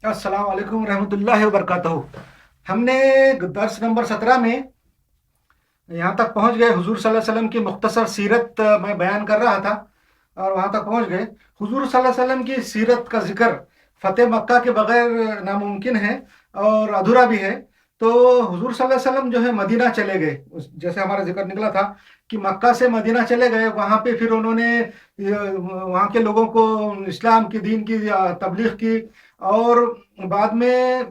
السلام علیکم ورحمۃ اللہ وبرکاتہ۔ ہم نے درس نمبر 17 میں یہاں تک پہنچ گئے، حضور صلی اللہ علیہ وسلم کی مختصر سیرت میں بیان کر رہا تھا اور وہاں تک پہنچ گئے۔ حضور صلی اللہ علیہ وسلم کی سیرت کا ذکر فتح مکہ کے بغیر ناممکن ہے اور ادھورا بھی ہے۔ تو حضور صلی اللہ علیہ وسلم جو ہے مدینہ چلے گئے، جیسے ہمارا ذکر نکلا تھا کہ مکہ سے مدینہ چلے گئے، وہاں پہ پھر انہوں نے وہاں کے لوگوں کو اسلام کی دین کی تبلیغ کی، اور بعد میں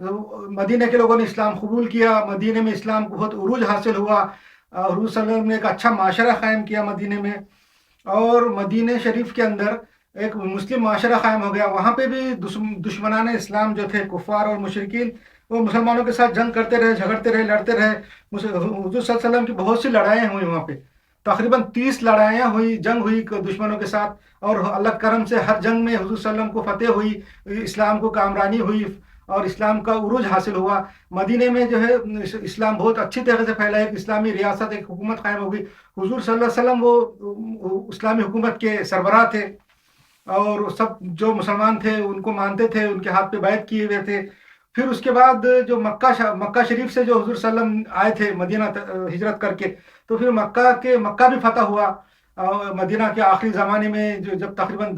مدینہ کے لوگوں نے اسلام قبول کیا، مدینہ میں اسلام کو بہت عروج حاصل ہوا، حضور صلی اللہ علیہ وسلم نے ایک اچھا معاشرہ قائم کیا مدینہ میں، اور مدینہ شریف کے اندر ایک مسلم معاشرہ قائم ہو گیا۔ وہاں پہ بھی دشمنان اسلام جو تھے، کفار اور مشرکین، وہ مسلمانوں کے ساتھ جنگ کرتے رہے، جھگڑتے رہے، لڑتے رہے۔ حضور صلی اللہ علیہ وسلم کی بہت سی لڑائیاں ہوئی وہاں پہ، تقریباً 30 لڑائیاں ہوئی، جنگ ہوئی دشمنوں کے ساتھ، اور اللہ کرم سے ہر جنگ میں حضور صلی اللہ علیہ وسلم کو فتح ہوئی، اسلام کو کامرانی ہوئی اور اسلام کا عروج حاصل ہوا۔ مدینہ میں جو ہے اسلام بہت اچھی طرح سے پھیلا، ایک اسلامی ریاست، ایک حکومت قائم ہو گئی۔ حضور صلی اللہ علیہ وسلم وہ اسلامی حکومت کے سربراہ تھے، اور سب جو مسلمان تھے ان کو مانتے تھے، ان کے ہاتھ پہ بیعت کیے ہوئے تھے۔ پھر اس کے بعد جو مکہ شریف سے جو حضور صلی اللہ علیہ وسلم آئے تھے مدینہ ہجرت کر کے، تو پھر مکہ بھی فتح ہوا مدینہ کے آخری زمانے میں، جب تقریباً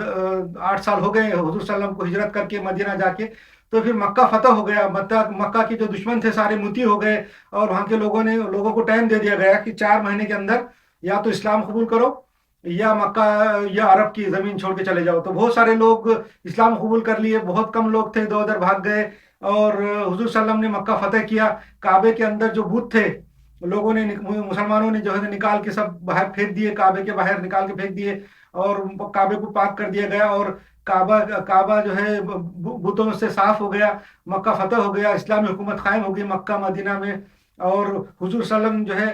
8 سال ہو گئے حضور صلی اللہ علیہ وسلم کو ہجرت کر کے مدینہ جا کے، تو پھر مکہ فتح ہو گیا۔ مکہ کے جو دشمن تھے سارے مطیع ہو گئے، اور وہاں کے لوگوں کو ٹائم دے دیا گیا کہ 4 مہینے کے اندر یا تو اسلام قبول کرو، یا مکہ یا عرب کی زمین چھوڑ کے چلے جاؤ۔ تو بہت سارے لوگ اسلام قبول کر لیے، بہت کم لوگ تھے ادھر ادھر بھاگ گئے، اور حضور صلی اللہ علیہ وسلم نے مکہ فتح کیا۔ کعبے کے اندر جو بت تھے، لوگوں نے مسلمانوں نے جو ہے نکال کے سب باہر پھینک دیے، کعبے کے باہر نکال کے پھینک دیے، اور کعبے کو پاک کر دیا گیا، اور کعبہ جو ہے بتوں سے صاف ہو گیا۔ مکہ فتح ہو گیا، اسلامی حکومت قائم ہو گئی مکہ مدینہ میں۔ اور حضور صلی اللہ علیہ وسلم جو ہے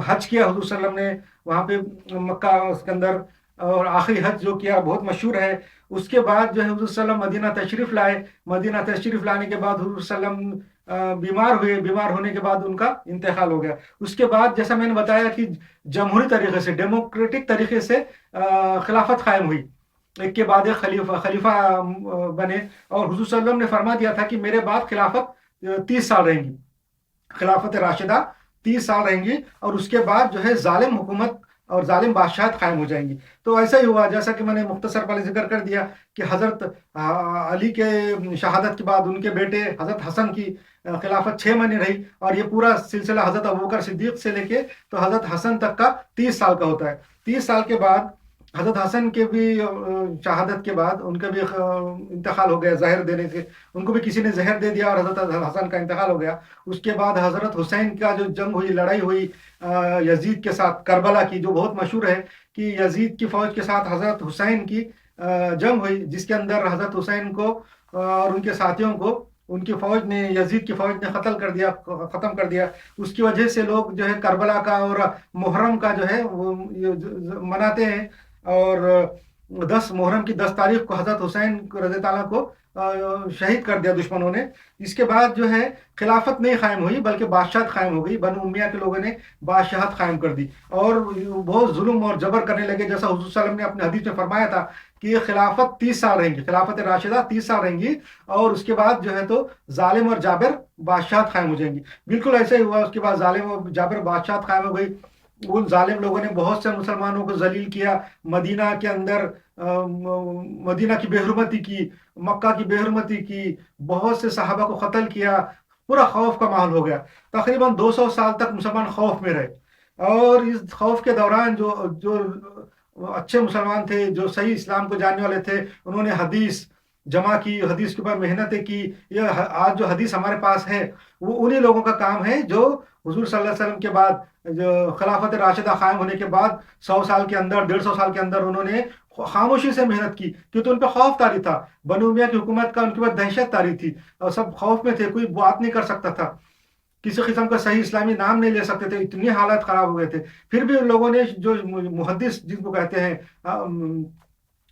حج کیا حضور صلی اللہ علیہ وسلم نے وہاں پہ مکہ اس کے اندر، اور آخری حج جو کیا بہت مشہور ہے۔ اس کے بعد جو ہے حضور صلی اللہ علیہ وسلم مدینہ تشریف لائے۔ مدینہ تشریف لانے کے بعد حضور صلی اللہ علیہ وسلم بیمار ہوئے، بیمار ہونے کے بعد ان کا انتقال ہو گیا۔ اس کے بعد جیسا میں نے بتایا کہ جمہوری طریقے سے، ڈیموکریٹک طریقے سے خلافت قائم ہوئی، ایک کے بعد ایک خلیفہ بنے، اور حضور صلی اللہ علیہ وسلم نے فرما دیا تھا کہ میرے بعد خلافت 30 سال رہیں گی، خلافت راشدہ 30 سال رہیں گی، اور اس کے بعد جو ہے ظالم حکومت اور ظالم بادشاہت قائم ہو جائیں گی۔ تو ایسا ہی ہوا، جیسا کہ میں نے مختصر پہلے ذکر کر دیا کہ حضرت علی کے شہادت کے بعد ان کے بیٹے حضرت حسن کی خلافت 6 مہینے رہی، اور یہ پورا سلسلہ حضرت ابوبکر صدیق سے لے کے تو حضرت حسن تک کا 30 سال کا ہوتا ہے۔ 30 سال کے بعد حضرت حسن کے بھی شہادت کے بعد ان کا بھی انتقال ہو گیا زہر دینے سے، ان کو بھی کسی نے زہر دے دیا اور حضرت حسن کا انتقال ہو گیا۔ اس کے بعد حضرت حسین کا جو جنگ ہوئی، لڑائی ہوئی یزید کے ساتھ، کربلا کی، جو بہت مشہور ہے کہ یزید کی فوج کے ساتھ حضرت حسین کی جنگ ہوئی، جس کے اندر حضرت حسین کو اور ان کے ساتھیوں کو ان کی فوج نے، یزید کی فوج نے ختم کر دیا۔ اس کی وجہ سے لوگ جو ہے کربلا کا اور محرم کا جو ہے وہ مناتے ہیں، اور 10 محرم کی 10 تاریخ کو حضرت حسین رضی اللہ عنہ کو شہید کر دیا دشمنوں نے۔ اس کے بعد جو ہے خلافت نہیں قائم ہوئی بلکہ بادشاہت قائم ہو گئی، بنو امیہ کے لوگوں نے بادشاہت قائم کر دی، اور بہت ظلم اور جبر کرنے لگے، جیسا حضور صلی اللہ علیہ وسلم نے اپنے حدیث میں فرمایا تھا کہ یہ خلافت 30 سال رہیں گی، خلافت راشدہ 30 سال رہیں گی، اور اس کے بعد جو ہے تو ظالم اور جابر بادشاہت قائم ہو جائیں گی۔ بالکل ایسا ہی ہوا، اس کے بعد ظالم اور جابر بادشاہت قائم ہو گئی۔ ان ظالم لوگوں نے بہت سے مسلمانوں کو ذلیل کیا، مدینہ کے اندر مدینہ کی بے حرمتی کی، مکہ کی بے حرمتی کی، بہت سے صحابہ کو قتل کیا، پورا خوف کا ماحول ہو گیا۔ تقریباً 200 سال تک مسلمان خوف میں رہے، اور اس خوف کے دوران جو اچھے مسلمان تھے، جو صحیح اسلام کو جاننے والے تھے، انہوں نے حدیث جمع کی، حدیث کے اوپر محنتیں کی۔ یہ آج جو حدیث ہمارے پاس ہے وہ انہی لوگوں کا کام ہے جو حضور صلی اللہ علیہ وسلم کے بعد، جو خلافت راشدہ قائم ہونے کے بعد 100 سال کے اندر، 150 سال کے اندر انہوں نے خاموشی سے محنت کی، کیونکہ ان پہ خوف طاری تھا، بنو امیہ کی حکومت کا ان کے بعد دہشت طاری تھی، اور سب خوف میں تھے، کوئی بات نہیں کر سکتا تھا، کسی قسم کا صحیح اسلامی نام نہیں لے سکتے تھے، اتنی حالات خراب ہو گئے تھے۔ پھر بھی ان لوگوں نے، جو محدث جن کو کہتے ہیں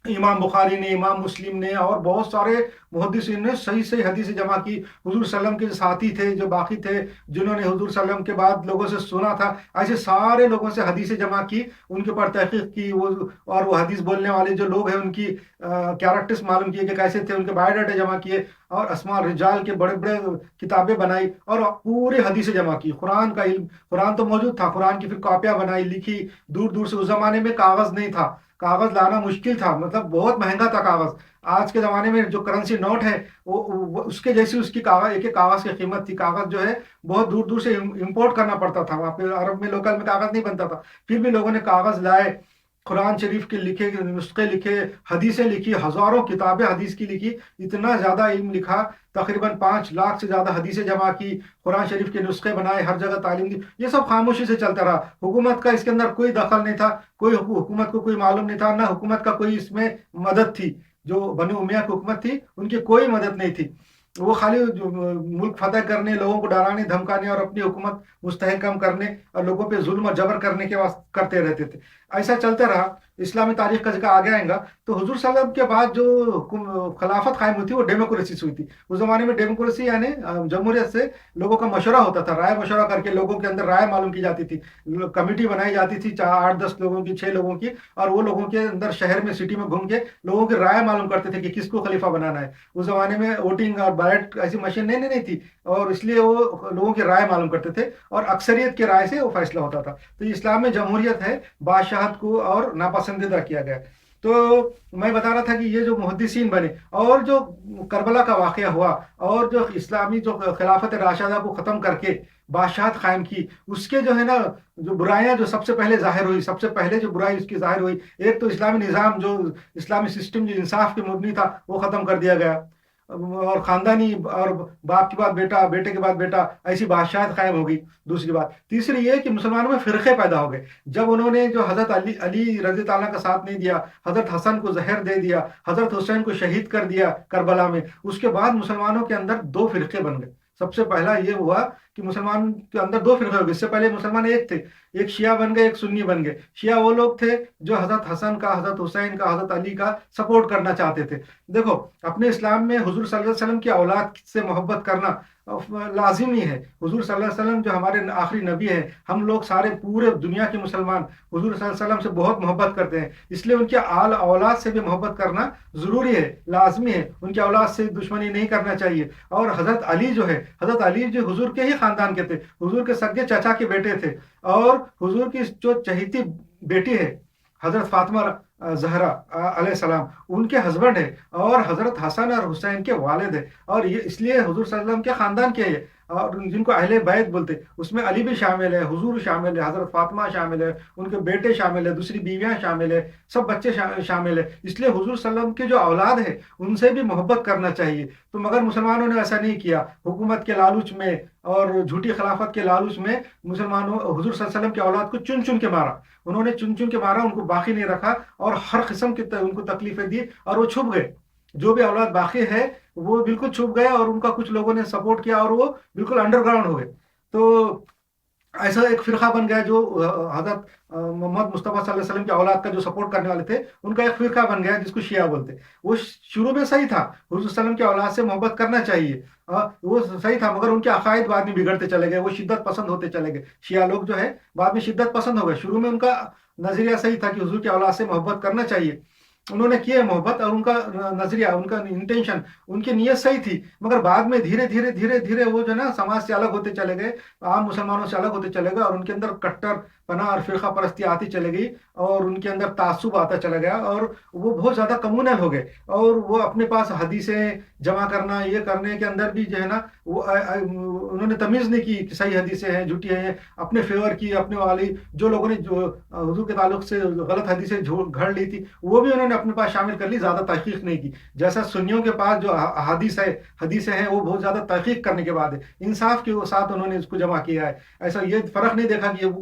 امام بخاری نے، امام مسلم نے اور بہت سارے محدثین نے صحیح صحیح حدیثیں جمع کی۔ حضور صلی اللہ علیہ وسلم کے جو ساتھی تھے، جو باقی تھے، جنہوں نے حضور صلی اللہ علیہ وسلم کے بعد لوگوں سے سنا تھا، ایسے سارے لوگوں سے حدیثیں جمع کی، ان کے اوپر تحقیق کی، اور وہ حدیث بولنے والے جو لوگ ہیں ان کی کیریکٹرس معلوم کیے کہ کیسے تھے، ان کے بایو ڈاٹا جمع کیے، اور اسماء الرجال کے بڑے بڑے کتابیں بنائی، اور پورے حدیثیں جمع کی۔ قرآن کا علم، قرآن تو موجود تھا، قرآن کی پھر کاپیاں بنائی، لکھی، دور دور سے۔ اس زمانے میں کاغذ نہیں تھا، کاغذ لانا مشکل تھا، مطلب بہت مہنگا تھا کاغذ۔ آج کے زمانے میں جو کرنسی نوٹ ہے وہ اس کے جیسی اس کی کاغذ، ایک ایک کاغذ کی قیمت تھی۔ کاغذ جو ہے بہت دور دور سے امپورٹ کرنا پڑتا تھا، وہاں پہ عرب میں لوکل میں کاغذ نہیں بنتا تھا، پھر بھی لوگوں نے کاغذ لائے، قرآن شریف کے لکھے، نسخے لکھے، حدیثیں لکھی، ہزاروں کتابیں حدیث کی لکھی، اتنا زیادہ علم لکھا، تقریباً 5 لاکھ سے زیادہ حدیثیں جمع کی، قرآن شریف کے نسخے بنائے، ہر جگہ تعلیم دی۔ یہ سب خاموشی سے چلتا رہا، حکومت کا اس کے اندر کوئی دخل نہیں تھا، کوئی حکومت کو کوئی معلوم نہیں تھا، نہ حکومت کا کوئی اس میں مدد تھی۔ جو بنی امیہ کی حکومت تھی ان کی کوئی مدد نہیں تھی، وہ خالی ملک فتح کرنے، لوگوں کو ڈرانے دھمکانے اور اپنی حکومت مستحکم کرنے اور لوگوں پہ ظلم اور جبر کرنے کے واسطے کرتے رہتے تھے۔ ایسا چلتا رہا۔ اسلامی تاریخ کا ذکر آگے آئے گا تو حضور صلی اللہ علیہ وسلم کے بعد جو خلافت قائم ہوئی تھی وہ ڈیموکریسی سے ہوئی تھی۔ اس زمانے میں ڈیموکریسی یعنی جمہوریت سے لوگوں کا مشورہ ہوتا تھا، رائے مشورہ کر کے لوگوں کے اندر رائے معلوم کی جاتی تھی، کمیٹی بنائی جاتی تھی 8-10 لوگوں کی، 6 لوگوں کی، اور وہ لوگوں کے اندر شہر میں سٹی میں گھوم کے لوگوں کی رائے معلوم کرتے تھے کہ کس کو خلیفہ بنانا ہے۔ اس زمانے میں ووٹنگ اور بیلٹ ایسی مشین نہیں تھی، اور اس لیے وہ لوگوں کی رائے معلوم کرتے تھے، اور اکثریت کی رائے سے وہ فیصلہ ہوتا تھا۔ تو اسلام میں جمہوریت ہے، بادشاہت کو اور ناپسندیدہ کیا گیا۔ تو میں بتا رہا تھا کہ یہ جو محدثین بنے اور جو کربلا کا واقعہ ہوا اور جو اسلامی جو خلافت راشدہ کو ختم کر کے بادشاہت قائم کی، اس کے جو ہے نا جو برائیاں جو سب سے پہلے ظاہر ہوئی، سب سے پہلے جو برائی اس کی ظاہر ہوئی، ایک تو اسلامی نظام، جو اسلامی سسٹم جو انصاف کے مبنی تھا وہ ختم کر دیا گیا، اور خاندانی، اور باپ کے بعد بیٹا، بیٹے کے بعد بیٹا، ایسی بادشاہت قائم ہو گئی۔ دوسری بات، تیسری یہ کہ مسلمانوں میں فرقے پیدا ہو گئے، جب انہوں نے جو حضرت علی رضی اللہ عنہ کا ساتھ نہیں دیا، حضرت حسن کو زہر دے دیا، حضرت حسین کو شہید کر دیا کربلا میں، اس کے بعد مسلمانوں کے اندر 2 فرقے بن گئے۔ سب سے پہلا یہ ہوا کہ مسلمان کے اندر 2 فرقے ہو گئے۔ اس سے پہلے مسلمان ایک تھے، ایک شیعہ بن گئے، ایک سنی بن گئے۔ شیعہ وہ لوگ تھے جو حضرت حسن کا، حضرت حسین کا، حضرت علی کا سپورٹ کرنا چاہتے تھے۔ دیکھو، اپنے اسلام میں حضور صلی اللہ علیہ وسلم کی اولاد سے محبت کرنا لازمی ہے۔ حضور صلی اللہ علیہ وسلم جو ہمارے آخری نبی ہیں، ہم لوگ سارے پورے دنیا کے مسلمان حضور صلی اللہ علیہ وسلم سے بہت محبت کرتے ہیں، اس لیے ان کے اولاد سے بھی محبت کرنا ضروری ہے، لازمی ہے۔ ان کے اولاد سے دشمنی نہیں کرنا چاہیے۔ اور حضرت علی جو ہے، حضرت علی جو حضور کے ہی خاندان کے تھے، حضور کے سگے چچا کے بیٹے تھے، اور حضور کی جو چہیتی بیٹی ہے حضرت فاطمہ زہرا علیہ السلام، ان کے ہسبینڈ ہے، اور حضرت حسن اور حسین کے والد ہے، اور یہ اس لیے حضور صلی اللہ علیہ وسلم کے خاندان کے ہے، اور جن کو اہل بیت بولتے، اس میں علی بھی شامل ہے، حضور شامل ہے، حضرت فاطمہ شامل ہے، ان کے بیٹے شامل ہے، دوسری بیویاں شامل ہے، سب بچے شامل ہے۔ اس لیے حضور صلی اللہ علیہ وسلم کے جو اولاد ہے ان سے بھی محبت کرنا چاہیے۔ تو مگر مسلمانوں نے ایسا نہیں کیا، حکومت کے لالچ میں اور جھوٹی خلافت کے لالچ میں مسلمانوں حضور صلی اللہ علیہ وسلم کی اولاد کو چن چن کے مارا، انہوں نے چن چن کے مارا، ان کو باقی نہیں رکھا، اور ہر قسم کی ان کو تکلیفیں دی، اور وہ چھپ گئے۔ جو بھی اولاد باقی ہے وہ بالکل چھپ گئے، اور ان کا کچھ لوگوں نے سپورٹ کیا، اور وہ بالکل انڈر گراؤنڈ ہو گئے۔ تو ایسا ایک فرقہ بن گیا جو حضرت محمد مصطفیٰ صلی اللہ علیہ وسلم کی اولاد کا جو سپورٹ کرنے والے تھے، ان کا ایک فرقہ بن گیا جس کو شیعہ بولتے۔ وہ شروع میں صحیح تھا، حضور صلی اللہ علیہ وسلم کی اولاد سے محبت کرنا چاہیے، وہ صحیح تھا، مگر ان کے عقائد بعد میں بگڑتے چلے گئے، وہ شدت پسند ہوتے چلے گئے۔ شیعہ لوگ جو ہے بعد میں شدت پسند ہو گئے۔ شروع میں ان کا نظریہ صحیح تھا کہ حضور کی اولاد سے محبت کرنا چاہیے، انہوں نے کیا محبت، اور ان کا نظریہ، ان کا انٹینشن، ان کی نیت صحیح تھی، مگر بعد میں دھیرے دھیرے دھیرے دھیرے وہ جو نا سماج سے الگ ہوتے چلے گئے، عام مسلمانوں سے الگ ہوتے چلے گئے، اور ان کے اندر کٹر پناہ اور فرقہ پرستی آتی چلے گئی، اور ان کے اندر تعصب آتا چلا گیا، اور وہ بہت زیادہ کمونل ہو گئے، اور وہ اپنے پاس حدیثیں جمع کرنا، یہ کرنے کے اندر بھی جو ہے نا وہ انہوں نے تمیز نہیں کی کہ صحیح حدیثیں ہیں، جھوٹی ہیں، اپنے فیور کی، اپنے والی جو لوگوں نے جو حضور کے تعلق سے غلط حدیثیں گھڑ لی تھی وہ بھی انہوں نے اپنے پاس شامل کر لی، زیادہ تحقیق نہیں کی۔ جیسا سنیوں کے پاس جو حدیثیں ہیں وہ بہت زیادہ تحقیق کرنے کے بعد ہے، انصاف کے ساتھ انہوں نے اس کو جمع کیا ہے۔ ایسا یہ فرق نہیں دیکھا کہ یہ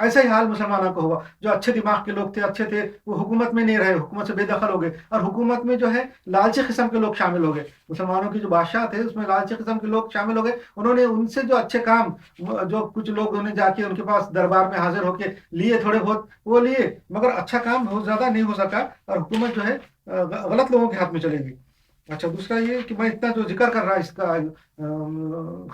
ایسا ہی حال مسلمانوں کو ہوا. جو اچھے دماغ کے لوگ تھے، اچھے تھے، وہ حکومت میں نہیں رہے، حکومت سے بے دخل ہو گئے، اور حکومت میں جو ہے لالچی قسم کے لوگ شامل ہو گئے. مسلمانوں کی جو بادشاہ تھے اس میں لالچی قسم کے لوگ شامل ہو گئے. انہوں نے ان سے جو اچھے کام، جو کچھ لوگ انہوں نے جا کے ان کے پاس دربار میں حاضر ہو کے لیے، تھوڑے بہت وہ لیے، مگر اچھا کام بہت زیادہ نہیں ہو سکا، اور حکومت جو ہے غلط لوگوں کے ہاتھ میں چلے گئی. اچھا، دوسرا یہ کہ میں اتنا جو ذکر کر رہا اس کا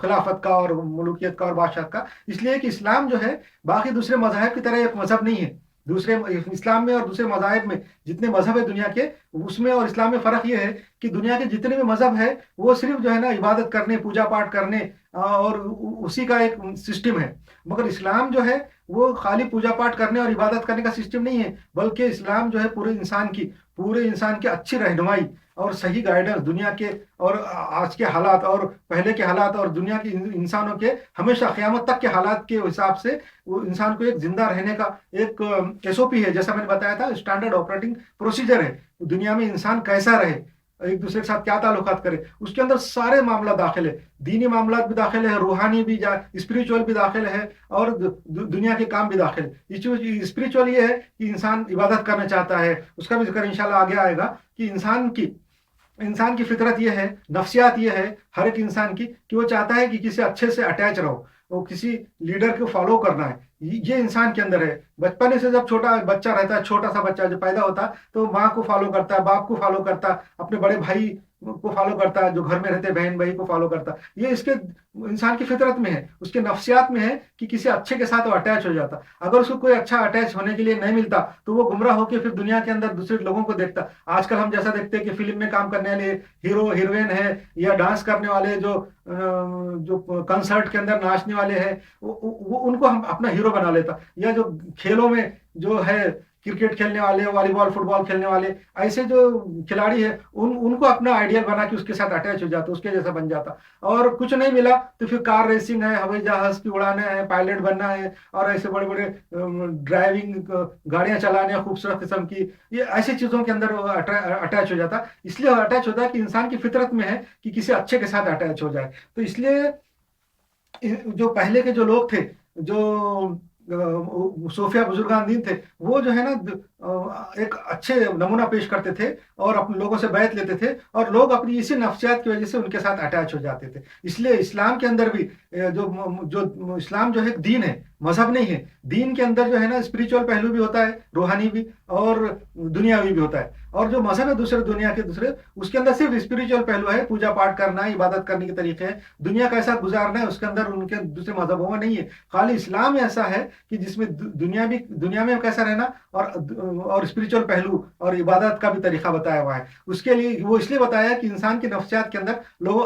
خلافت کا اور ملوکیت کا اور بادشاہت کا، اس لیے کہ اسلام جو ہے باقی دوسرے مذاہب کی طرح ایک مذہب نہیں ہے. دوسرے اسلام میں اور دوسرے مذاہب میں جتنے مذہب ہے دنیا کے، اس میں اور اسلام میں فرق یہ ہے کہ دنیا کے جتنے بھی مذہب ہے وہ صرف جو ہے نا عبادت کرنے، پوجا پاٹ کرنے اور اسی کا ایک سسٹم ہے. مگر اسلام جو ہے وہ خالی پوجا پاٹ کرنے اور عبادت کرنے کا سسٹم نہیں ہے، بلکہ اسلام جو ہے پورے انسان کی اچھی رہنمائی اور صحیح گائیڈنس دنیا کے اور آج کے حالات اور پہلے کے حالات اور دنیا کے انسانوں کے ہمیشہ قیامت تک کے حالات کے حساب سے وہ انسان کو ایک زندہ رہنے کا ایک ایس او پی ہے. جیسا میں نے بتایا تھا، اسٹینڈرڈ آپریٹنگ پروسیجر ہے. دنیا میں انسان کیسا رہے، ایک دوسرے کے ساتھ کیا تعلقات کرے، اس کے اندر سارے معاملہ داخل ہے. دینی معاملات بھی داخل ہے، روحانی بھی، اسپریچول بھی داخل ہے، اور دنیا کے کام بھی داخل ہے. اسپریچول یہ ہے کہ انسان عبادت کرنا چاہتا ہے، اس کا بھی ذکر انشاءاللہ آگے آئے گا کہ انسان کی فطرت یہ ہے، نفسیات یہ ہے ہر ایک انسان کی کہ وہ چاہتا ہے کہ کسی اچھے سے اٹیچ رہو، وہ کسی لیڈر کو فالو کرنا ہے. یہ انسان کے اندر ہے. بچپنے سے جب چھوٹا بچہ رہتا ہے، چھوٹا سا بچہ جو پیدا ہوتا ہے تو ماں کو فالو کرتا ہے، باپ کو فالو کرتا ہے، اپنے بڑے بھائی کو فالو کرتا ہے، جو گھر میں رہتے بہن بھائی کو فالو کرتا ہے. یہ اس کے انسان کی فطرت میں ہے، اس کے نفسیات میں ہے کہ کسی اچھے کے ساتھ وہ اٹیچ ہو جاتا. اگر اس کو کوئی اچھا اٹیچ ہونے کے لیے نہیں ملتا تو وہ گمراہ ہو کے پھر دنیا کے اندر دوسرے لوگوں کو دیکھتا. آج کل ہم جیسا دیکھتے ہیں کہ فلم میں کام کرنے والے ہیرو ہیروئن ہے، یا ڈانس کرنے والے جو کنسرٹ کے اندر ناچنے والے ہیں، وہ ان کو ہم اپنا ہیرو بنا لیتا. یا جو کھیلوں میں جو ہے کرکٹ کھیلنے والے، والی بال، فٹ بال کھیلنے والے، ایسے جو کھلاڑی ہیں ان کو اپنا آئیڈیل بنا کے اس کے ساتھ اٹیچ ہو جاتا، اس کے جیسا بن جاتا. اور کچھ نہیں ملا تو پھر کار ریسنگ ہے، ہوائی جہاز کی اڑانے ہیں، پائلٹ بننا ہے، اور ایسے بڑے بڑے ڈرائیونگ گاڑیاں چلانے ہیں خوبصورت قسم کی. یہ ایسی چیزوں کے اندر اٹیچ ہو جاتا. اس لیے اٹیچ ہوتا ہے کہ انسان کی فطرت میں ہے کہ کسی اچھے کے ساتھ اٹیچ ہو جائے. تو اس لیے جو پہلے کے جو لوگ تھے، جو صوفیہ بزرگان دین تھے، وہ جو ہے نا ایک اچھے نمونہ پیش کرتے تھے اور اپنے لوگوں سے بیعت لیتے تھے، اور لوگ اپنی اسی نفسیات کی وجہ سے ان کے ساتھ اٹیچ ہو جاتے تھے. اس لیے اسلام کے اندر بھی جو اسلام جو ہے ایک دین ہے، مذہب نہیں ہے. دین کے اندر جو ہے نا اسپریچول پہلو بھی ہوتا ہے، روحانی بھی اور دنیاوی بھی ہوتا ہے. اور جو مذہب ہے دوسرے دنیا کے دوسرے، اس کے اندر صرف اسپریچول پہلو ہے، پوجا پاٹ کرنا ہے، عبادت کرنے کے طریقے ہیں، دنیا کیسا گزارنا ہے، اس کے اندر ان کے دوسرے مذہبوں میں نہیں ہے. خالی اسلام ایسا ہے کہ جس میں دنیا میں کیسا رہنا اور اسپریچول پہلو اور عبادت کا بھی طریقہ بتایا ہوا ہے. اس کے لیے وہ اس لیے بتایا کہ انسان کی نفسیات کے اندر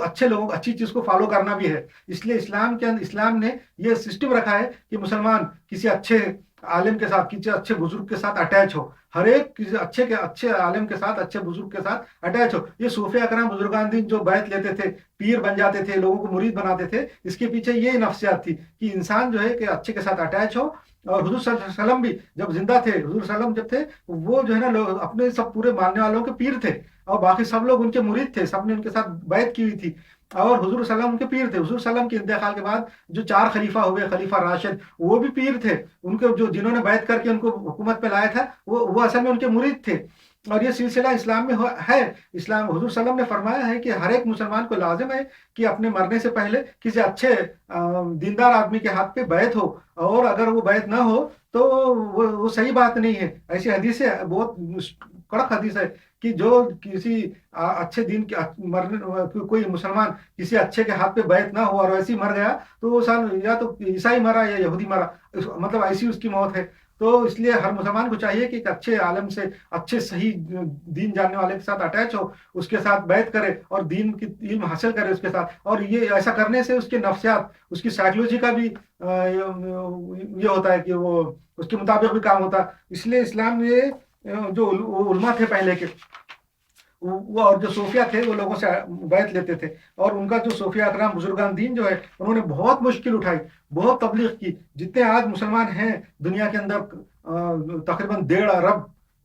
اچھے لوگوں اچھی چیز کو فالو کرنا بھی ہے. اس لیے اسلام نے یہ سسٹم رکھا ہے کہ مسلمان کسی اچھے عالم کے ساتھ، کسی اچھے بزرگ کے ساتھ اٹیچ ہو. ہر ایک کسی اچھے عالم کے ساتھ، اچھے بزرگ کے ساتھ اٹیچ ہو. یہ صوفیہ اکرام بزرگان دین جو بیعت لیتے تھے، پیر بن جاتے تھے، لوگوں کو مرید بناتے تھے، اس کے پیچھے یہ نفسیات تھی کہ انسان جو ہے کہ اچھے کے ساتھ اٹیچ ہو. اور حضور صلی اللہ علیہ وسلم بھی جب زندہ تھے، حضور صلی اللہ علیہ وسلم جب تھے، وہ جو ہے نا اپنے سب پورے ماننے والوں کے پیر تھے، اور باقی سب لوگ ان کے مرید تھے، سب نے ان کے ساتھ بیعت کی ہوئی تھی، اور حضور صلی اللہ علیہ وسلم ان کے پیر تھے. حضور صلی اللہ علیہ وسلم کے انتقال کے بعد جو 4 خلیفہ ہوئے، خلیفہ راشد، وہ بھی پیر تھے. ان کے جنہوں نے بیعت کر کے ان کو حکومت پہ لایا تھا، وہ اصل میں ان کے مرید تھے. اور یہ سلسلہ اسلام میں ہے. اسلام حضور صلی اللہ علیہ وسلم نے فرمایا ہے کہ ہر ایک مسلمان کو لازم ہے کہ اپنے مرنے سے پہلے کسی اچھے دیندار آدمی کے ہاتھ پہ بیعت ہو، اور اگر وہ بیعت نہ ہو تو وہ صحیح بات نہیں ہے. ایسی حدیث ہے، بہت کڑک حدیث ہے کہ جو کسی اچھے دین کے کوئی مسلمان کسی اچھے کے ہاتھ پہ بیعت نہ ہو اور ویسے ہی مر گیا تو وہ یا تو عیسائی مرا یا یہودی مرا، مطلب ایسی اس کی موت ہے. تو اس لیے ہر مسلمان کو چاہیے کہ ایک اچھے عالم سے، اچھے صحیح دین جاننے والے کے ساتھ اٹیچ ہو، اس کے ساتھ بیعت کرے اور دین کی علم حاصل کرے اس کے ساتھ. اور یہ ایسا کرنے سے اس کے نفسیات، اس کی سائیکلوجی کا بھی یہ ہوتا ہے کہ وہ اس کے مطابق بھی کام ہوتا ہے. اس لیے اسلام میں جو علماء تھے پہلے کے، وہ اور جو صوفیہ تھے، وہ لوگوں سے بیعت لیتے تھے. اور ان کا جو صوفیہ اکرام بزرگان دین جو ہے، انہوں نے بہت مشکل اٹھائی، بہت تبلیغ کی. جتنے آج مسلمان ہیں دنیا کے اندر تقریباً 1.5 ارب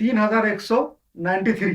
3193,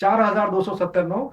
4297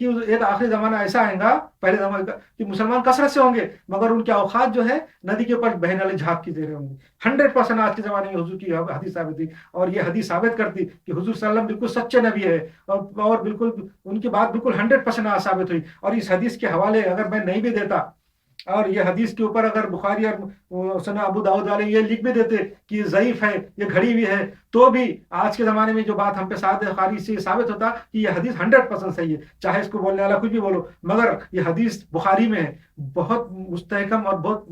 کہ ایک آخری زمانہ ایسا آئے گا پہلے زمانے کا کہ مسلمان کثرت سے ہوں گے مگر ان کے اوقات جو ہے ندی کے اوپر بہنے والے جھاگ کی طرح ہوں گے. 100% آج کے زمانے میں حضور کی حدیث ثابت ہوئی اور یہ حدیث ثابت کرتی کہ حضور صلی اللہ علیہ وسلم بالکل سچے نبی ہے اور بالکل ان کی بات بالکل 100% ثابت ہوئی. اور اس حدیث کے حوالے اگر میں نہیں بھی دیتا اور یہ حدیث کے اوپر اگر بخاری اور سنن ابو داؤد والے یہ لکھ بھی دیتے کہ یہ ضعیف ہے یہ گھڑی ہوئی ہے تو بھی آج کے زمانے میں جو بات ہم پہ بخاری سے ثابت ہوتا کہ یہ حدیث 100% صحیح ہے چاہے اس کو بولنے والا کچھ بھی بولو مگر یہ حدیث بخاری میں ہے بہت مستحکم اور بہت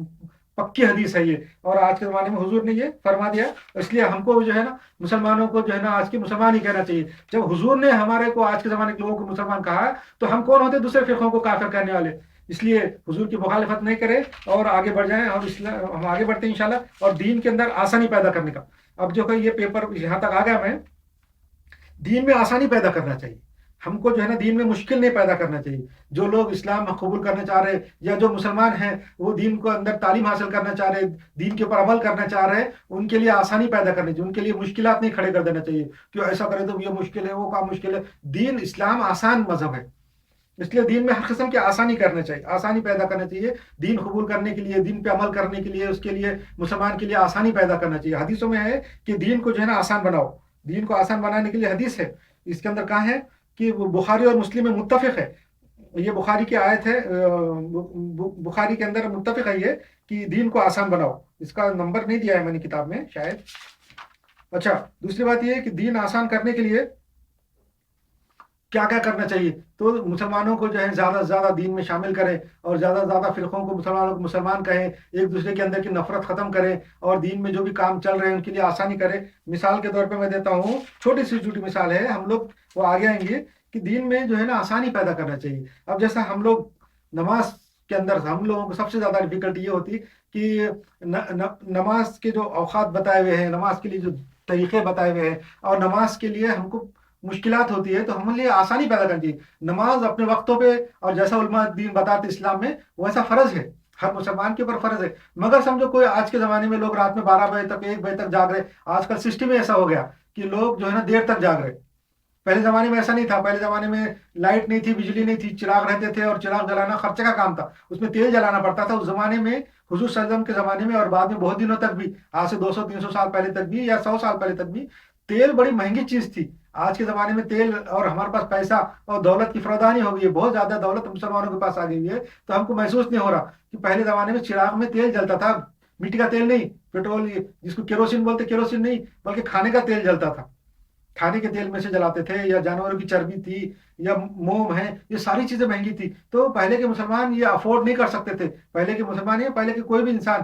پکی حدیث ہے یہ. اور آج کے زمانے میں حضور نے یہ فرما دیا اس لیے ہم کو جو ہے نا مسلمانوں کو جو ہے نا آج کے مسلمان ہی کہنا چاہیے. جب حضور نے ہمارے کو آج کے زمانے کے لوگوں کو مسلمان کہا تو ہم کون ہوتے دوسرے فرقوں کو کافر کرنے والے. اس لیے حضور کی مخالفت نہیں کرے اور آگے بڑھ جائیں اور ہم آگے بڑھتے ہیں انشاءاللہ. اور دین کے اندر آسانی پیدا کرنے کا اب جو کہ یہ پیپر یہاں تک آ گیا میں دین میں آسانی پیدا کرنا چاہیے ہم کو جو ہے نا دین میں مشکل نہیں پیدا کرنا چاہیے. جو لوگ اسلام قبول کرنا چاہ رہے یا جو مسلمان ہیں وہ دین کو اندر تعلیم حاصل کرنا چاہ رہے دین کے اوپر عمل کرنا چاہ رہے ان کے لیے آسانی پیدا کرنی چاہیے. ان کے لیے مشکلات نہیں کھڑے کر دینا چاہیے کہ ایسا کرے تو یہ مشکل ہے وہ کام مشکل ہے. دین اسلام آسان مذہب ہے اس لیے دین میں ہر قسم کی آسانی کرنا چاہیے آسانی پیدا کرنا چاہیے. دین قبول کرنے کے لیے دین پہ عمل کرنے کے لیے اس کے لیے مسلمان کے لیے آسانی پیدا کرنا چاہیے. حدیثوں میں ہے کہ دین کو جو ہے نا آسان بناؤ. دین کو آسان بنانے کے لیے حدیث ہے اس کے اندر کہاں ہے کہ بخاری اور مسلم میں متفق ہے. یہ بخاری کی آیت ہے بخاری کے اندر متفق ہے یہ کہ دین کو آسان بناؤ. اس کا نمبر نہیں دیا ہے میں نے کتاب میں شاید. اچھا دوسری بات یہ ہے کہ دین آسان کرنے کے لیے کیا کیا کرنا چاہیے تو مسلمانوں کو جو ہے زیادہ سے زیادہ دین میں شامل کریں اور زیادہ سے زیادہ فرقوں کو مسلمانوں کو مسلمان کہیں ایک دوسرے کے اندر کی نفرت ختم کریں اور دین میں جو بھی کام چل رہے ہیں ان کے لیے آسانی کریں. مثال کے طور پہ میں دیتا ہوں چھوٹی سی چھوٹی مثال ہے ہم لوگ وہ آگے آئیں گے کہ دین میں جو ہے نا آسانی پیدا کرنا چاہیے. اب جیسا ہم لوگ نماز کے اندر ہم لوگوں کو سب سے زیادہ ڈیفیکلٹی یہ ہوتی کہ نماز کے جو اوقات بتائے ہوئے ہیں نماز کے لیے جو طریقے بتائے ہوئے ہیں اور نماز کے لیے ہم کو مشکلات ہوتی ہے تو ہم لیے آسانی پیدا کرنی چاہیے. نماز اپنے وقتوں پہ اور جیسا علماء دین بتاتے اسلام میں ویسا فرض ہے ہر مسلمان کے اوپر فرض ہے. مگر سمجھو کوئی آج کے زمانے میں لوگ رات میں 12 بجے تک 1 بجے تک جاگ رہے. آج کل سسٹم ایسا ہو گیا کہ لوگ جو ہے نا دیر تک جاگ رہے. پہلے زمانے میں ایسا نہیں تھا. پہلے زمانے میں لائٹ نہیں تھی بجلی نہیں تھی چراغ رہتے تھے اور چراغ جلانا خرچے کا کام تھا اس میں تیل جلانا پڑتا تھا. اس زمانے میں حضور صلی اللہ علیہ وسلم کے زمانے میں اور بعد میں بہت دنوں تک بھی آج سے 200-300 سال پہلے تک بھی یا 100 سال پہلے تک بھی تیل بڑی مہنگی چیز تھی. آج کے زمانے میں تیل اور ہمارے پاس پیسہ اور دولت کی فراوانی ہو گئی ہے بہت زیادہ دولت مسلمانوں کے پاس آ گئی ہے تو ہم کو محسوس نہیں ہو رہا کہ پہلے زمانے میں چراغ میں تیل جلتا تھا مٹی کا تیل نہیں پیٹرول جس کو کیروسین بولتے کیروسین نہیں بلکہ کھانے کا تیل جلتا تھا. کھانے کے تیل میں سے جلاتے تھے یا جانوروں کی چربی تھی یا موم ہے یہ ساری چیزیں مہنگی تھی تو پہلے کے مسلمان یہ افورڈ نہیں کر سکتے تھے. پہلے کے مسلمان یا پہلے کے کوئی بھی انسان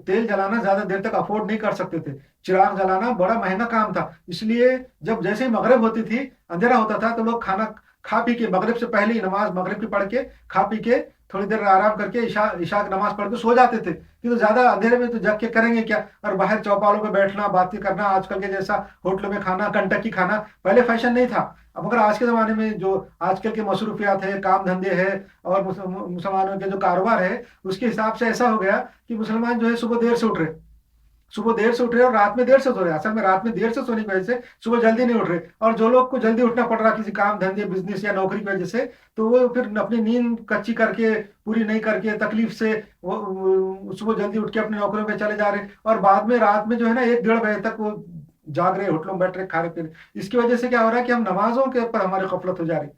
تیل جلانا زیادہ دیر تک افورڈ نہیں کر سکتے تھے. چراغ جلانا بڑا مہنگا کام تھا. اس لیے جب جیسے ہی مغرب ہوتی تھی اندھیرا ہوتا تھا تو لوگ کھانا کھا پی کے مغرب سے پہلے ہی نماز مغرب کی پڑھ کے کھا پی کے تھوڑی دیر آرام کر کے عشاء کی نماز پڑھ کے سو جاتے تھے. تو زیادہ اندھیرے میں تو جگ کے کریں گے کیا اور باہر چوپالوں پہ بیٹھنا باتیں کرنا آج کل کے جیسا ہوٹلوں میں کھانا کنٹکی کھانا پہلے فیشن نہیں تھا. اب مگر آج کے زمانے میں جو آج کل کے مصروفیات ہے کام دھندے ہے اور مسلمانوں کے جو کاروبار ہے اس کے حساب سے ایسا ہو گیا کہ مسلمان جو ہے صبح دیر سے اٹھ رہے اور رات میں دیر سے سو رہے. اصل میں رات میں دیر سے سونے کی وجہ سے صبح جلدی نہیں اٹھ رہے اور جو لوگ کو جلدی اٹھنا پڑ رہا کسی کام دھندے بزنس یا نوکری کی وجہ سے تو وہ پھر اپنی نیند کچی کر کے پوری نہیں کر کے تکلیف سے وہ صبح جلدی اٹھ کے اپنی نوکریوں پہ چلے جا رہے اور بعد میں رات میں جو ہے نا 1-1.5 بجے تک وہ جاگ رہے ہوٹلوں میں بیٹھ رہے کھا رہے پی رہے. اس کی وجہ سے کیا ہو رہا ہے کہ ہم نمازوں کے اوپر ہماری غفلت ہو جا رہی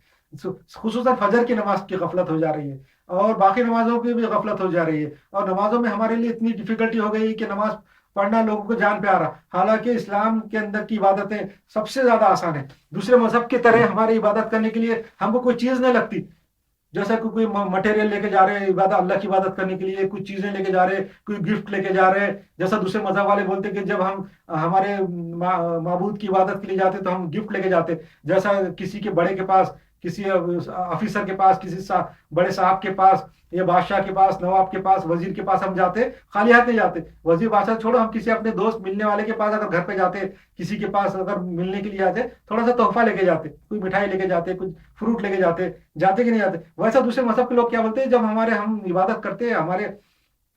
خصوصاً فجر کی نماز کی غفلت ہو جا رہی ہے اور باقی نمازوں کی بھی غفلت ہو جا رہی ہے. اور نمازوں میں ہمارے لیے اتنی ڈیفیکلٹی ہو گئی کہ نماز پڑھنا لوگوں کو جان پہ آ رہا. حالانکہ اسلام کے اندر کی عبادتیں سب سے زیادہ آسان ہیں. دوسرے مذہب کی طرح ہماری عبادت کرنے کے لیے ہم کو کوئی چیز نہیں لگتی. جیسا کہ کوئی مٹیریل لے کے جا رہے ہیں عبادت اللہ کی عبادت کرنے کے لیے کچھ چیزیں لے کے جا رہے کوئی گفٹ لے کے جا رہے جیسا دوسرے مذہب والے بولتے کہ جب ہم ہمارے معبود کی عبادت کے لیے جاتے تو ہم گفٹ لے کے جاتے. جیسا کسی کے بڑے کے پاس کسی آفیسر کے پاس کسی بڑے صاحب کے پاس یا بادشاہ کے پاس نواب کے پاس وزیر کے پاس ہم جاتے خالی ہاتھ نہیں جاتے. وزیر بادشاہ چھوڑو ہم کسی اپنے دوست ملنے والے کے پاس اگر گھر پہ جاتے کسی کے پاس اگر ملنے کے لیے آتے تھوڑا سا تحفہ لے کے جاتے کوئی مٹھائی لے کے جاتے کچھ فروٹ لے کے جاتے کہ نہیں جاتے. ویسا دوسرے مذہب کے لوگ کیا بولتے ہیں جب ہم عبادت کرتے ہمارے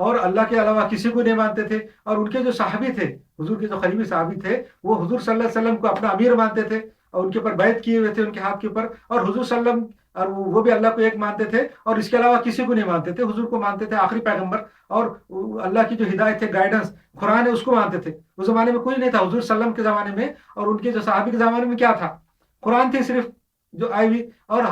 اور اللہ کے علاوہ کسی کو نہیں مانتے تھے، اور ان کے جو صحابی تھے، حضور کے جو قریبی صحابی تھے، وہ حضور صلی اللہ علیہ وسلم کو اپنا امیر مانتے تھے اور ان کے اوپر بیعت کیے ہوئے تھے ان کے ہاتھ کے اوپر، اور حضور صلی اللہ علیہ وسلم اور وہ بھی اللہ کو ایک مانتے تھے اور اس کے علاوہ کسی کو نہیں مانتے تھے، حضور کو مانتے تھے آخری پیغمبر، اور اللہ کی جو ہدایت ہے، گائیڈنس قرآن ہے، اس کو مانتے تھے۔ اس زمانے میں کوئی نہیں تھا، حضور صلی اللہ علیہ وسلم کے زمانے میں اور ان کے جو صحابی کے زمانے میں کیا تھا؟ قرآن تھی صرف جو آئی ہوئی، اور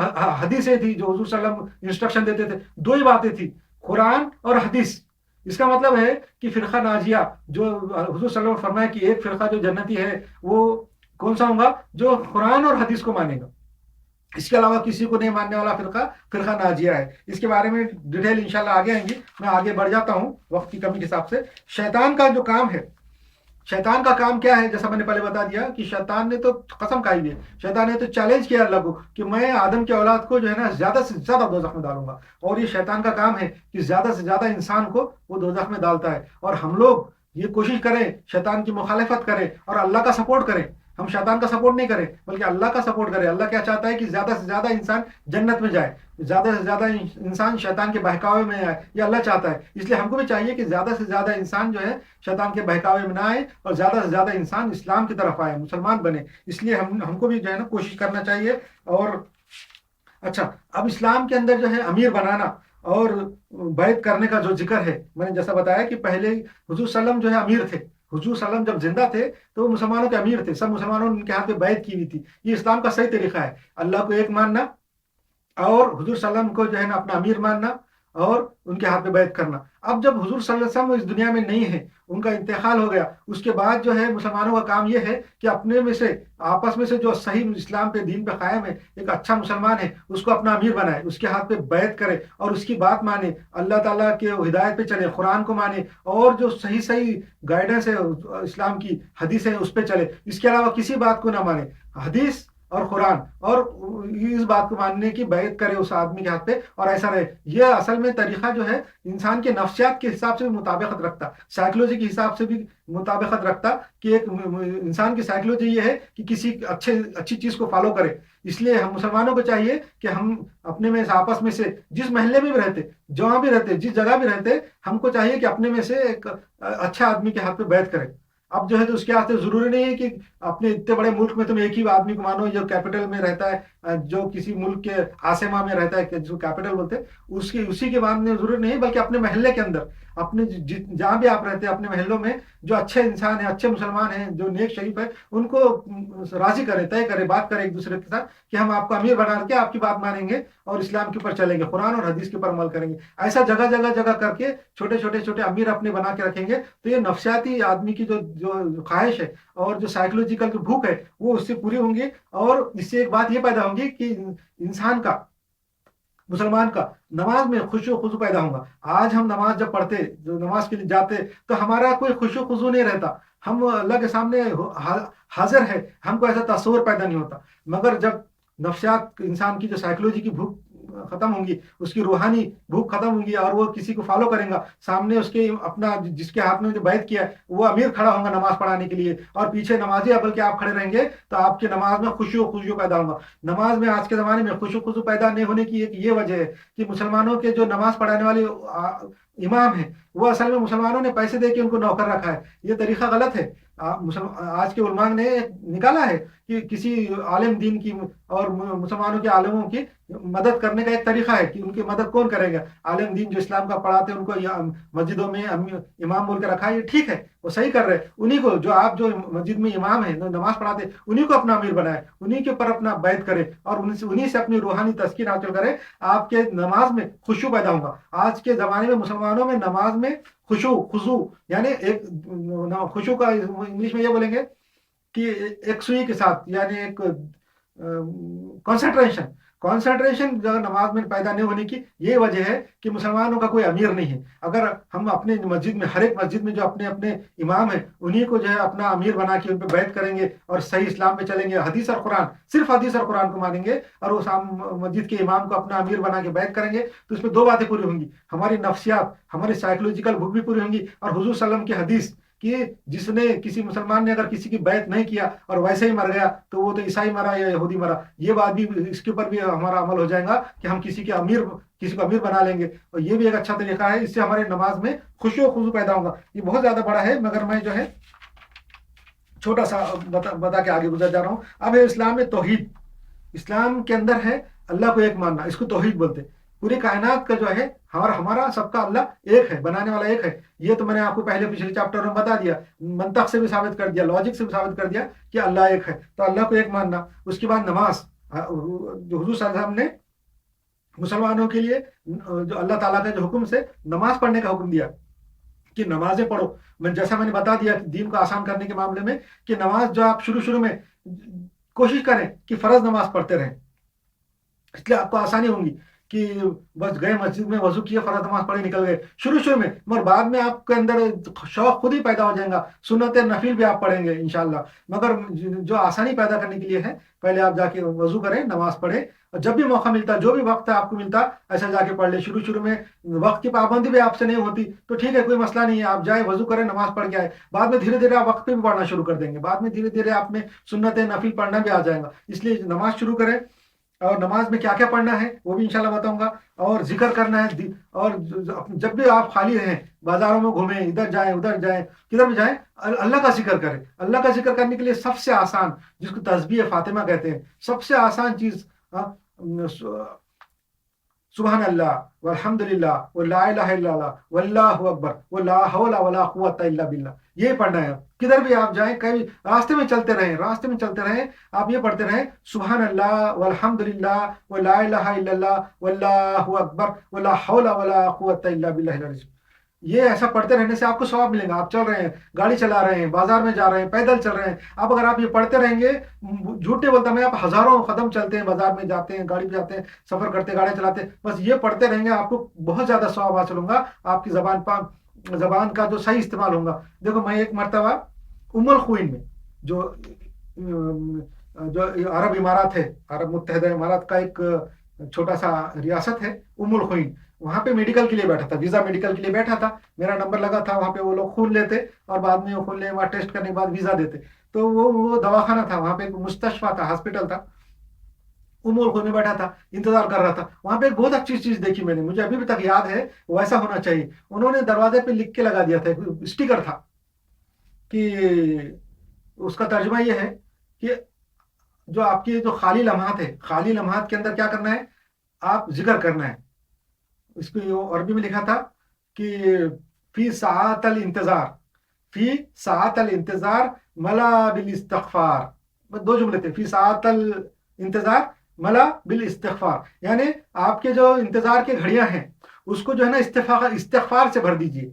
حدیثیں تھی جو حضور صلی اللہ علیہ وسلم انسٹرکشن دیتے تھے۔ دو ہی باتیں تھی، قرآن اور حدیث۔ اس کا مطلب ہے کہ فرقہ ناجیہ جو حضور صلی اللہ علیہ وسلم نے فرمایا کہ ایک فرقہ جو جنتی ہے وہ کون سا ہوگا؟ جو قرآن اور حدیث کو مانے گا، اس کے علاوہ کسی کو نہیں ماننے والا فرقہ ناجیہ ہے۔ اس کے بارے میں ڈیٹیل انشاءاللہ آگے آئیں گی، میں آگے بڑھ جاتا ہوں وقت کی کمی کے حساب سے۔ شیطان کا جو کام ہے، شیطان کا کام کیا ہے؟ جیسا میں نے پہلے بتا دیا کہ شیطان نے تو قسم کھائی ہوئی ہے، شیطان نے تو چیلنج کیا اللہ کو کہ میں آدم کی اولاد کو جو ہے نا زیادہ سے زیادہ دوزخ میں ڈالوں گا، اور یہ شیطان کا کام ہے کہ زیادہ سے زیادہ انسان کو وہ دوزخ میں ڈالتا ہے، اور ہم لوگ یہ کوشش کریں شیطان کی مخالفت کریں اور اللہ کا سپورٹ کریں۔ ہم شیطان کا سپورٹ نہیں کریں بلکہ اللہ کا سپورٹ کریں۔ اللہ کیا چاہتا ہے کہ زیادہ سے زیادہ انسان جنت میں جائے، زیادہ سے زیادہ انسان شیطان کے بہکاوے میں آئے، یہ اللہ چاہتا ہے۔ اس لیے ہم کو بھی چاہیے کہ زیادہ سے زیادہ انسان جو ہے شیطان کے بہکاوے میں نہ آئے اور زیادہ سے زیادہ انسان اسلام کی طرف آئے، مسلمان بنے۔ اس لیے ہم کو بھی جو ہے نا کوشش کرنا چاہیے۔ اور اچھا، اب اسلام کے اندر جو ہے امیر بنانا اور بیعت کرنے کا جو ذکر ہے، میں نے جیسا بتایا کہ پہلے حضور صلی اللہ علیہ وسلم جو ہے امیر تھے، حضور صلی اللہ علیہ وسلم جب زندہ تھے تو وہ مسلمانوں کے امیر تھے، سب مسلمانوں نے ان کے ہاتھ پہ بیعت کی ہوئی تھی۔ یہ اسلام کا صحیح طریقہ ہے، اللہ کو ایک ماننا اور حضور صلی اللہ علیہ وسلم کو جو ہے نا اپنا امیر ماننا اور ان کے ہاتھ پہ بیعت کرنا۔ اب جب حضور صلی اللہ علیہ وسلم اس دنیا میں نہیں ہے، ان کا انتقال ہو گیا، اس کے بعد جو ہے مسلمانوں کا کام یہ ہے کہ اپنے میں سے آپس میں سے جو صحیح اسلام پہ دین پہ قائم ہے، ایک اچھا مسلمان ہے، اس کو اپنا امیر بنائے، اس کے ہاتھ پہ بیعت کرے اور اس کی بات مانے، اللہ تعالیٰ کے ہدایت پہ چلے، قرآن کو مانے، اور جو صحیح گائیڈنس ہے اسلام کی، حدیث ہے، اس پہ چلے۔ اس کے علاوہ کسی بات کو نہ مانے، حدیث اور قرآن، اور اس بات کو ماننے کی بیعت کرے اس آدمی کے ہاتھ پہ، اور ایسا رہے۔ یہ اصل میں طریقہ جو ہے انسان کے نفسیات کے حساب سے بھی مطابقت رکھتا، سائیکلوجی کے حساب سے بھی مطابقت رکھتا، کہ ایک انسان کی سائیکلوجی یہ ہے کہ کسی اچھی چیز کو فالو کرے۔ اس لیے ہم مسلمانوں کو چاہیے کہ ہم اپنے میں سے آپس میں سے جس محلے میں بھی رہتے، جہاں بھی رہتے، جس جگہ بھی رہتے، ہم کو چاہیے کہ اپنے میں سے ایک اچھا آدمی کے ہاتھ پہ بیعت کرے۔ اب جو ہے تو اس کے واسطے ضروری نہیں ہے کہ اپنے اتنے بڑے ملک میں تم ایک ہی آدمی کو مانو جو کیپٹل میں رہتا ہے، جو کسی ملک کے عاصمہ میں رہتا ہے، جو کیپٹل بولتے ہیں، اسی کے ماننے ضروری نہیں، بلکہ اپنے محلے کے اندر، اپنے جہاں بھی آپ رہتے ہیں، اپنے محلوں میں جو اچھے انسان ہیں، اچھے مسلمان ہیں، جو نیک شریف ہے، ان کو راضی کرے، طے کرے، بات کرے ایک دوسرے کے ساتھ کہ ہم آپ کو امیر بنا کے آپ کی بات مانیں گے اور اسلام کے اوپر چلیں گے، قرآن اور حدیث کے اوپر عمل کریں گے۔ ایسا جگہ کر کے چھوٹے امیر اپنے بنا کے رکھیں گے تو یہ نفسیاتی آدمی کی جو خواہش ہے اور جو سائیکولوجیکل جو بھوک ہے وہ اس سے پوری ہوں گی، اور اس سے ایک بات یہ پیدا ہوگی کہ انسان کا، مسلمان کا نماز میں خشوع و خضوع پیدا ہوگا۔ آج ہم نماز جب پڑھتے، جو نماز کے لیے جاتے، تو ہمارا کوئی خشوع و خضوع نہیں رہتا، ہم اللہ کے سامنے حاضر ہے، ہم کو ایسا تصور پیدا نہیں ہوتا۔ مگر جب نفسیات انسان کی جو سائیکولوجی کی بھوک ختم ہوں گی، اس کی روحانی بھوک ختم ہوں گی، اور وہ کسی کو فالو کریں گا، سامنے اس کے اپنا جس کے ہاتھ میں جو بیعت کیا ہے وہ امیر کھڑا ہوگا نماز پڑھانے کے لیے، اور پیچھے نمازی ابل کے آپ کھڑے رہیں گے، تو آپ کی نماز میں خشوع و خضوع پیدا ہوگا۔ نماز میں آج کے زمانے میں خشوع و خضوع پیدا نہیں ہونے کی ایک یہ وجہ ہے کہ مسلمانوں کے جو نماز پڑھانے والے امام ہیں، وہ اصل میں مسلمانوں نے پیسے دے کے ان کو نوکر رکھا ہے۔ یہ طریقہ غلط ہے۔ آج کے علماء نے نکالا ہے کہ کسی عالم دین کی اور مسلمانوں کے عالموں کی مدد کرنے کا ایک طریقہ ہے کہ ان کی مدد کون کرے گا؟ عالم دین جو اسلام کا پڑھاتے ہیں، ان کو مسجدوں میں امام بول کے رکھا ہے، یہ ٹھیک ہے، وہ صحیح کر رہے ہیں۔ انہی کو جو آپ جو مسجد میں امام ہیں، نماز پڑھاتے ہیں، انہی کو اپنا امیر بنائے، انہی کے اوپر اپنا بیعت کرے اور انہی سے اپنی روحانی تزکیہ حاصل کرے، آپ کے نماز میں خشوع پیدا ہوگا۔ آج کے زمانے میں مسلمانوں میں نماز میں خضوع یعنی ایک خشوع کا انگلش میں یہ بولیں گے کہ ایک سوئی کے ساتھ، یعنی ایک کانسنٹریشن جو نماز میں پیدا نہیں ہونے کی یہ وجہ ہے کہ مسلمانوں کا کوئی امیر نہیں ہے۔ اگر ہم اپنے مسجد میں، ہر ایک مسجد میں جو اپنے امام ہیں، انہی کو جو ہے اپنا امیر بنا کے ان پہ بیعت کریں گے اور صحیح اسلام پہ چلیں گے، حدیث اور قرآن، صرف حدیث اور قرآن کو مانیں گے، اور اس مسجد کے امام کو اپنا امیر بنا کے بیعت کریں گے، تو اس میں دو باتیں پوری ہوں گی، ہماری نفسیات، ہماری سائیکولوجیکل بھوک بھی پوری ہوں گی، اور حضور صلی اللہ علیہ وسلم کی حدیث کہ جس نے کسی مسلمان نے اگر کسی کی بیعت نہیں کیا اور ویسے ہی مر گیا تو وہ تو عیسائی مرا یا یہودی مرا. یہ بات بھی اس کے اوپر بھی ہمارا عمل ہو جائے گا کہ ہم کسی کو امیر بنا لیں گے. اور یہ بھی ایک اچھا طریقہ ہے, اس سے ہمارے نماز میں خوشی و خضوع پیدا ہوگا. یہ بہت زیادہ بڑا ہے مگر میں جو ہے چھوٹا سا بتا کے آگے گزر جا رہا ہوں. اب ہے اسلام میں توحید. اسلام کے اندر ہے اللہ کو ایک ماننا, اس کو توحید بولتے. پوری کائنات کا جو ہے ہمارا سب کا اللہ ایک ہے, بنانے والا ایک ہے. یہ تو میں نے آپ کو پچھلے چیپٹر میں بتا دیا, منطق سے بھی ثابت کر دیا, لاجک سے بھی ثابت کر دیا کہ اللہ ایک ہے. تو اللہ کو ایک ماننا. اس کے بعد نماز, جو حضور صلی اللہ علیہ وسلم نے مسلمانوں کے لیے جو اللہ تعالیٰ کا جو حکم سے نماز پڑھنے کا حکم دیا کہ نمازیں پڑھو. جیسا میں نے بتا دیا دین کو آسان کرنے کے معاملے میں کہ نماز جو آپ شروع میں کوشش کریں کہ فرض نماز پڑھتے رہیں, اس لیے آپ کو آسانی ہوں گی کہ بس گئے مسجد میں وضو کیے فرض نماز پڑھے نکل گئے شروع میں, مگر بعد میں آپ کے اندر شوق خود ہی پیدا ہو جائے گا. سنت نفل بھی آپ پڑھیں گے انشاءاللہ. مگر جو آسانی پیدا کرنے کے لیے ہے, پہلے آپ جا کے وضو کریں, نماز پڑھیں, اور جب بھی موقع ملتا, جو بھی وقت آپ کو ملتا, ایسا جا کے پڑھ لیں. شروع میں وقت کی پابندی بھی آپ سے نہیں ہوتی تو ٹھیک ہے, کوئی مسئلہ نہیں ہے, آپ جائیں وضو کریں, نماز پڑھ کے آئے. بعد میں دھیرے آپ وقت پہ بھی پڑھنا شروع کر دیں گے. بعد میں دھیرے آپ میں سنت نفل پڑھنا بھی آ جائے گا. اس لیے نماز شروع کریں, اور نماز میں کیا کیا پڑھنا ہے وہ بھی انشاءاللہ بتاؤں گا, اور ذکر کرنا ہے. اور جب بھی آپ خالی رہیں, بازاروں میں گھومیں, ادھر جائیں ادھر جائیں, کدھر بھی جائیں, اللہ کا ذکر کریں. اللہ کا ذکر کرنے کے لیے سب سے آسان, جس کو تسبیح فاطمہ کہتے ہیں, سب سے آسان چیز سبحان اللہ والحمدللہ ولا الہ الا اللہ واللہ اکبر ولا حول ولا قوت الا باللہ, یہ پڑھنا ہے. کدھر بھی آپ جائیں, کہیں راستے میں چلتے رہیں, آپ یہ پڑھتے رہیں سبحان اللہ والحمدللہ ولا الہ الا اللہ واللہ اکبر ولا حول ولا قوت الا باللہ. یہ ایسا پڑھتے رہنے سے آپ کو ثواب ملے گا. آپ چل رہے ہیں, گاڑی چلا رہے ہیں, بازار میں جا رہے ہیں, پیدل چل رہے ہیں, اب اگر آپ یہ پڑھتے رہیں گے, جھوٹ نہیں بولتا میں, آپ ہزاروں قدم چلتے ہیں, بازار میں جاتے ہیں, گاڑی پہ جاتے ہیں, سفر کرتے, گاڑی چلاتے ہیں, بس یہ پڑھتے رہیں گے, آپ کو بہت زیادہ ثواب حاصل ہوگا. آپ کی زبان کا جو صحیح استعمال ہوگا. دیکھو میں ایک مرتبہ القوین میں, جو عرب امارات ہے, عرب متحدہ امارات کا ایک چھوٹا سا ریاست ہے القوین, وہاں پہ میڈیکل کے لیے بیٹھا تھا, ویزا میڈیکل کے لیے بیٹھا تھا, میرا نمبر لگا تھا. وہاں پہ وہ لوگ خون لیتے اور بعد میں وہ خون لے وہاں ٹیسٹ کرنے کے بعد ویزا دیتے. تو وہ دواخانہ تھا, وہاں پہ ایک مستشفیٰ تھا, ہاسپٹل تھا. القوین میں بیٹھا تھا, انتظار کر رہا تھا. وہاں پہ ایک بہت اچھی چیز دیکھی میں نے, مجھے ابھی بھی تک یاد ہے, ویسا ہونا چاہیے. انہوں نے دروازے پہ لکھ کے لگا دیا تھا, اسٹیکر تھا کہ اس کا ترجمہ یہ ہے کہ جو آپ کی جو خالی لمحات ہے, خالی لمحات کے اندر کیا کرنا ہے, آپ ذکر کرنا ہے. اس کو عربی میں لکھا تھا کہ فی ساعت الانتظار ملا بالاستغفار. دو جملے تھے, فی ساعت الانتظار ملا بالاستغفار, یعنی آپ کے جو انتظار کی گھڑیاں ہیں اس کو جو ہے نا استغفار سے بھر دیجئے.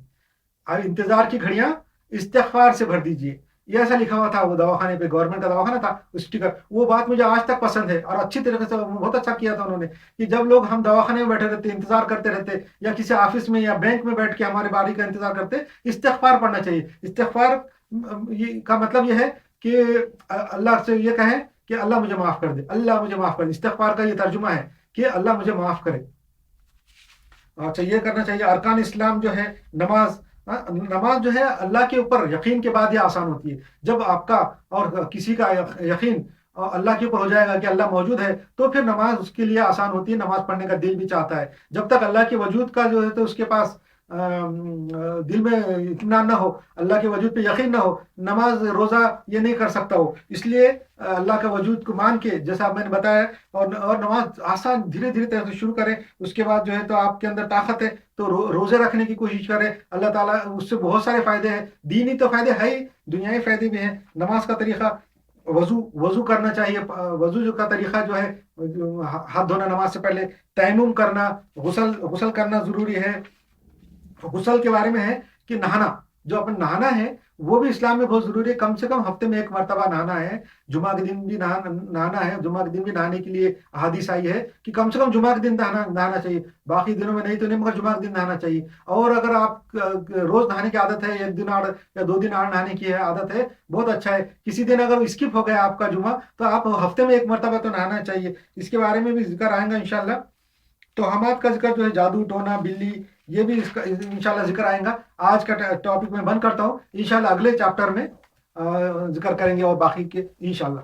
انتظار کی گھڑیاں استغفار سے بھر دیجئے. یہ ایسا لکھا ہوا تھا وہ دواخانے پہ, گورنمنٹ کا دواخانہ تھا, اسٹیکر. وہ بات مجھے آج تک پسند ہے, اور اچھی طریقے سے بہت اچھا کیا تھا انہوں نے کہ جب لوگ ہم دواخانے میں بیٹھے رہتے, انتظار کرتے رہتے, یا کسی آفس میں یا بینک میں بیٹھ کے ہمارے باری کا انتظار کرتے, استغفار پڑھنا چاہیے. استغفار کا مطلب یہ ہے کہ اللہ سے یہ کہیں کہ اللہ مجھے معاف کر دے, اللہ مجھے معاف کر دے. استغفار کا یہ ترجمہ ہے کہ اللہ مجھے معاف کرے. اچھا, یہ کرنا چاہیے. ارکان اسلام جو ہے نماز جو ہے اللہ کے اوپر یقین کے بعد یہ آسان ہوتی ہے. جب آپ کا اور کسی کا یقین اللہ کے اوپر ہو جائے گا کہ اللہ موجود ہے, تو پھر نماز اس کے لیے آسان ہوتی ہے, نماز پڑھنے کا دل بھی چاہتا ہے. جب تک اللہ کے وجود کا جو ہے تو اس کے پاس دل میں اطمینان نہ ہو, اللہ کے وجود پہ یقین نہ ہو, نماز روزہ یہ نہیں کر سکتا ہو. اس لیے اللہ کا وجود کو مان کے, جیسا میں نے بتایا, اور نماز آسان دھیرے طرح سے شروع کریں. اس کے بعد جو ہے تو آپ کے اندر طاقت ہے تو روزے رکھنے کی کوشش کریں. اللہ تعالیٰ اس سے بہت سارے فائدے ہیں, دینی تو فائدے ہے ہی, دنیاوی فائدے بھی ہیں. نماز کا طریقہ, وضو کرنا چاہیے. وضو کا طریقہ جو ہے ہاتھ دھونا نماز سے پہلے, تیمم کرنا, غسل کرنا ضروری ہے. غسل کے بارے میں ہے کہ نہانا, جو اپن نہانا ہے وہ بھی اسلام میں بہت ضروری ہے. کم سے کم ہفتے میں ایک مرتبہ نہانا ہے. جمعہ کے دن بھی نہانا ہے. جمعہ کے دن بھی نہانے کے لیے احادیث آئی ہے کہ کم سے کم جمعہ کے دن نہانا چاہیے. باقی دنوں میں نہیں تو نہیں, مگر جمعہ کے دن نہانا چاہیے. اور اگر آپ روز نہانے کی عادت ہے, ایک دن آڑ یا 2 دن آڑ نہانے کی عادت ہے, بہت اچھا ہے. کسی دن اگر اسکپ ہو گیا آپ کا جمعہ, تو آپ ہفتے میں ایک مرتبہ تو نہانا چاہیے. اس کے بارے میں بھی ذکر آئے گا انشاءاللہ. توہمات کا ذکر جو ہے، جادو ٹونا بلی، یہ بھی اس کا انشاءاللہ ذکر آئیں گا. آج کا ٹاپک میں بند کرتا ہوں، انشاءاللہ اگلے چیپٹر میں ذکر کریں گے اور باقی کے انشاءاللہ.